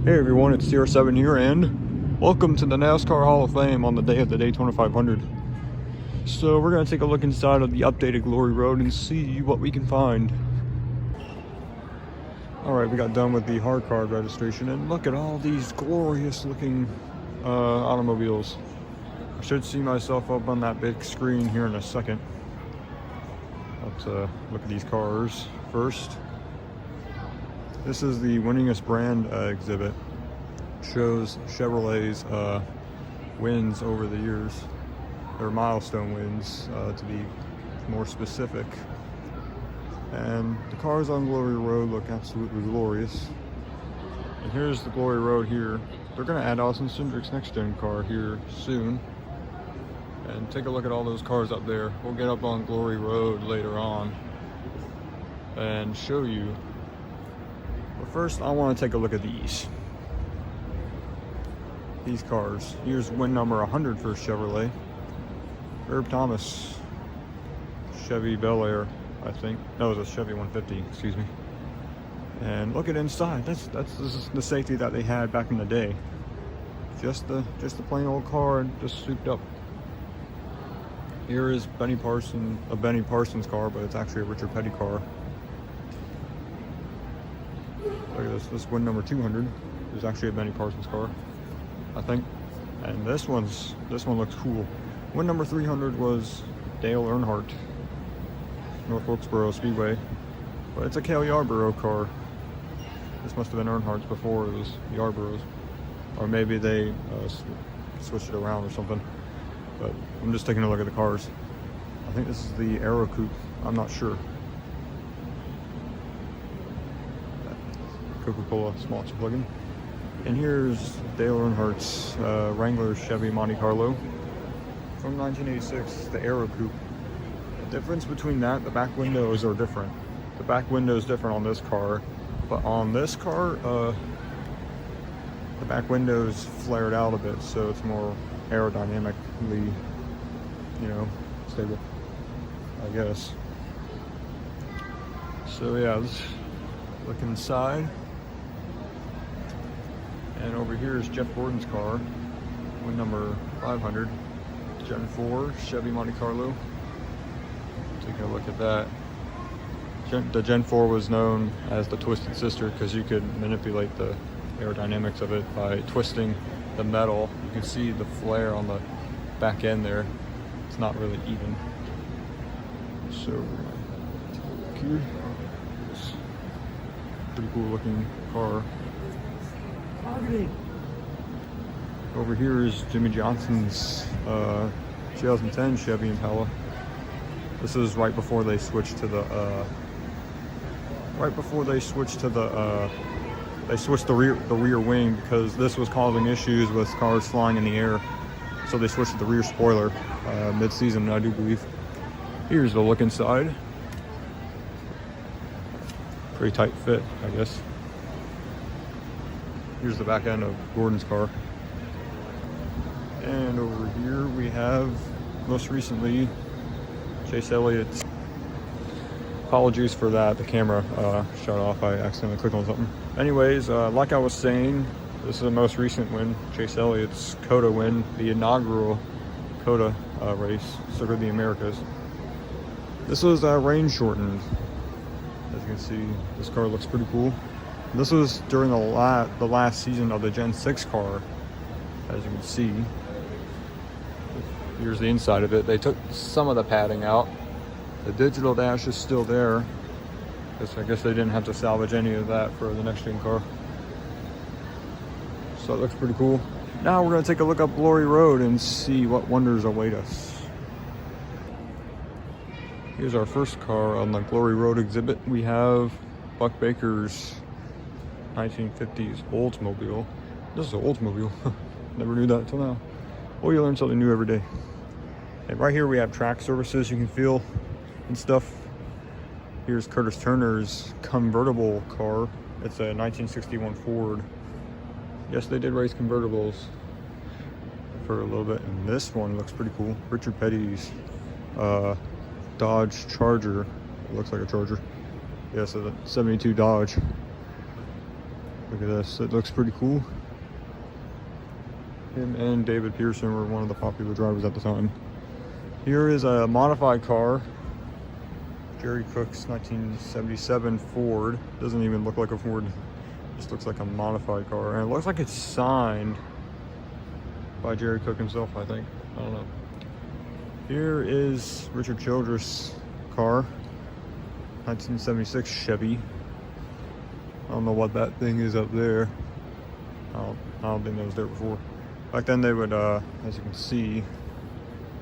Hey everyone, it's CR7 here, and welcome to the NASCAR Hall of Fame on the day of the Daytona 500. So we're going to take a look inside of the updated Glory Road and see what we can find. Alright, we got done with the hard card registration, and look at all these glorious looking automobiles. I should see myself up on that big screen here in a second. Let's look at these cars first. This is the winningest brand exhibit. Shows Chevrolet's wins over the years, or milestone wins to be more specific. And the cars on Glory Road look absolutely glorious. And here's the Glory Road here. They're going to add Austin Cindric's next gen car here soon. And take a look at all those cars up there. We'll get up on Glory Road later on and show you. But first, I want to take a look at these cars. Here's win number 100 for Chevrolet. Herb Thomas, Chevy Bel Air, I think. No, it was a Chevy 150, excuse me. And look at inside. This is the safety that they had back in the day. Just the plain old car, just souped up. Here is a Benny Parsons car, but it's actually a Richard Petty car. Look at this. This win number 200 is actually a Benny Parsons car, I think. And this one looks cool. Win number 300 was Dale Earnhardt, North Wilkesboro Speedway, but it's a Cale Yarborough car. This must have been Earnhardt's before it was Yarborough's, or maybe they switched it around or something. But I'm just taking a look at the cars. I think this is the Aero Coupe. I'm not sure. Coca-Cola sponsor plug-in. And here's Dale Earnhardt's Wrangler Chevy Monte Carlo from 1986, the Aero Coupe. The difference between that, the back windows are different. The back window is different on this car, but on this car, the back window's flared out a bit, so it's more aerodynamically, stable, I guess. So yeah, let's look inside. And over here is Jeff Gordon's car, win number 500, Gen 4 Chevy Monte Carlo. Taking a look at that. The Gen 4 was known as the Twisted Sister because you could manipulate the aerodynamics of it by twisting the metal. You can see the flare on the back end there. It's not really even. So, look here. It's a pretty cool looking car. Over here is Jimmy Johnson's 2010 Chevy Impala. This is right before they switched to the they switched the rear wing because this was causing issues with cars flying in the air. So they switched to the rear spoiler mid-season, I do believe. Here's the look inside. Pretty tight fit, I guess. Here's the back end of Gordon's car. And over here we have, most recently, Chase Elliott's. Apologies for that, the camera shut off. I accidentally clicked on something. Anyways, like I was saying, this is the most recent win, Chase Elliott's COTA win, the inaugural COTA race, Circuit of the Americas. This was rain shortened. As you can see, this car looks pretty cool. This was during the last season of the Gen 6 car, as you can see. Here's the inside of it. They took some of the padding out. The digital dash is still there. I guess they didn't have to salvage any of that for the next gen car. So it looks pretty cool. Now we're going to take a look up Glory Road and see what wonders await us. Here's our first car on the Glory Road exhibit. We have Buck Baker's 1950s Oldsmobile. This is an Oldsmobile. Never knew that until now. Well, you learn something new every day. And right here we have track surfaces you can feel and stuff. Here's Curtis Turner's convertible car. It's a 1961 Ford. Yes, they did race convertibles for a little bit. And this one looks pretty cool. Richard Petty's Dodge Charger. It looks like a Charger. Yes, yeah, so the 72 Dodge. Look at this, it looks pretty cool. Him and David Pearson were one of the popular drivers at the time. Here is a modified car. Jerry Cook's 1977 Ford. Doesn't even look like a Ford. Just looks like a modified car. And it looks like it's signed by Jerry Cook himself, I think. I don't know. Here is Richard Childress' car. 1976 Chevy. I don't know what that thing is up there. I don't think that was there before. Back then they would, as you can see,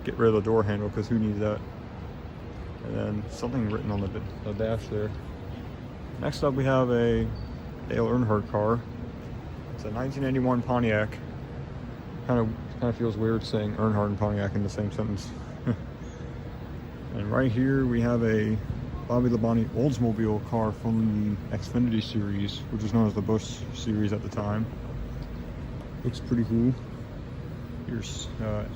get rid of the door handle because who needs that? And then something written on the dash there. Next up we have a Dale Earnhardt car. It's a 1981 Pontiac. Kind of feels weird saying Earnhardt and Pontiac in the same sentence. And right here we have a Bobby Labonte Oldsmobile car from the Xfinity series, which was known as the Busch series at the time. Looks pretty cool. Here's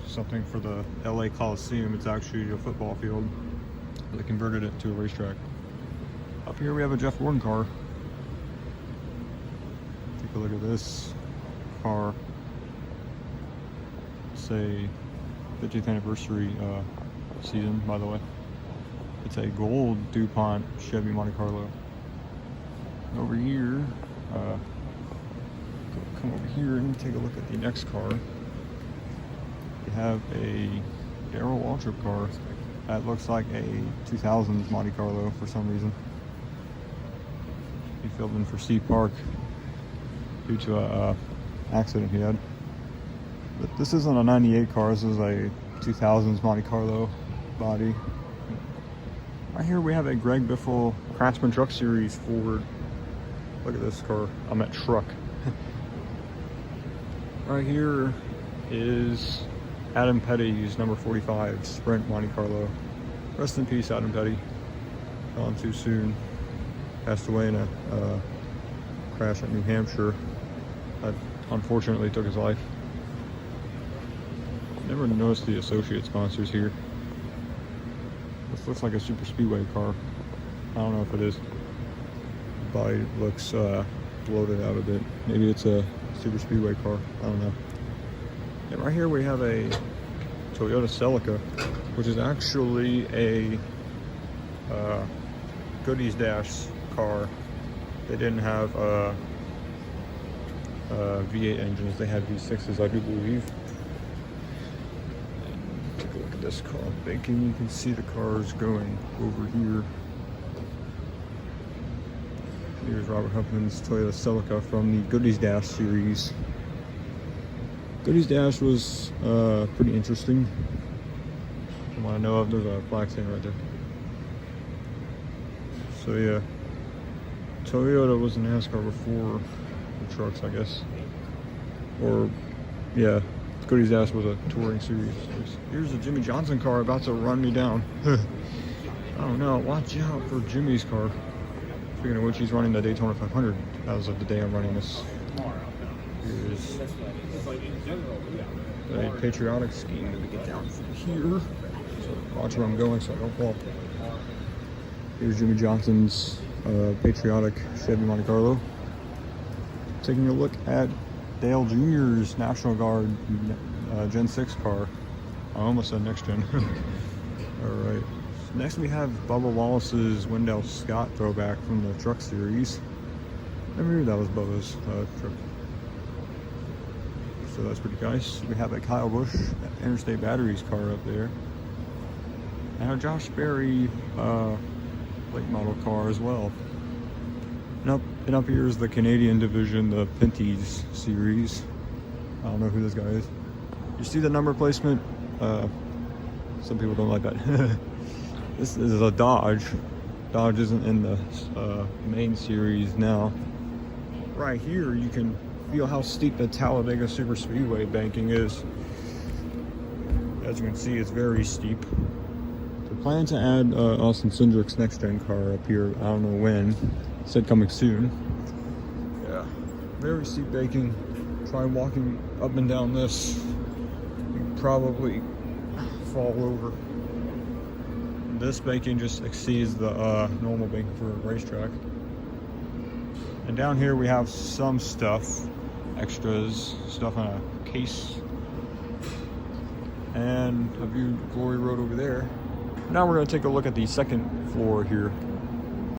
something for the LA Coliseum. It's actually a football field. They converted it to a racetrack. Up here we have a Jeff Gordon car. Take a look at this car. It's a 50th anniversary season, by the way. It's a gold DuPont Chevy Monte Carlo. And over here, come over here and take a look at the next car. We have a Darrell Waltrip car that looks like a 2000s Monte Carlo for some reason. He filled in for Steve Park due to a accident he had. But this isn't a 98 car, this is a 2000s Monte Carlo body. Right here we have a Greg Biffle Craftsman Truck Series Ford. Look at this car. I meant truck. Right here is Adam Petty's number 45 Sprint Monte Carlo. Rest in peace, Adam Petty. Gone too soon. Passed away in a crash at New Hampshire that unfortunately took his life. Never noticed the associate sponsors here. This looks like a super speedway car. I don't know if it is. The body looks bloated out a bit. Maybe it's a super speedway car. I don't know. And right here we have a Toyota Celica, which is actually a goodies dash car. They didn't have V8 engines. They had V6s, I do believe. Take a look at this car. Banking, you can see the cars going over here. Here's Robert Huffman's Toyota Celica from the Goodies Dash series. Goodies Dash was pretty interesting. From what I know of, there's a flag stand right there. So yeah, Toyota was in NASCAR before the trucks, I guess. Or yeah, Goodies Dash was a touring series. Here's a Jimmy Johnson car about to run me down. Oh no, watch out for Jimmy's car. Speaking of which, he's running the Daytona 500 as of the day I'm running this. Here's a patriotic scheme. Let me get down from here. So watch where I'm going so I don't fall. Here's Jimmy Johnson's patriotic Chevy Monte Carlo. Taking a look at Dale Jr.'s National Guard Gen 6 car. I almost said next gen. Alright. Next we have Bubba Wallace's Wendell Scott throwback from the truck series. Never knew that was Bubba's truck. So that's pretty nice. We have a Kyle Busch Interstate Batteries car up there. And a Josh Berry late model car as well. And up here is the Canadian division, the Pinty's series. I don't know who this guy is. You see the number placement? Some people don't like that. This is a Dodge. Dodge isn't in the main series now. Right here, you can feel how steep the Talladega Super Speedway banking is. As you can see, it's very steep. They're planning to add Austin Cindric's next-gen car up here. I don't know when. Said coming soon. Yeah, very steep banking. Try walking up and down this. You probably fall over. This banking just exceeds the normal banking for a racetrack. And down here we have some stuff, extras, stuff on a case. And a view of Glory Road over there. Now we're going to take a look at the second floor here.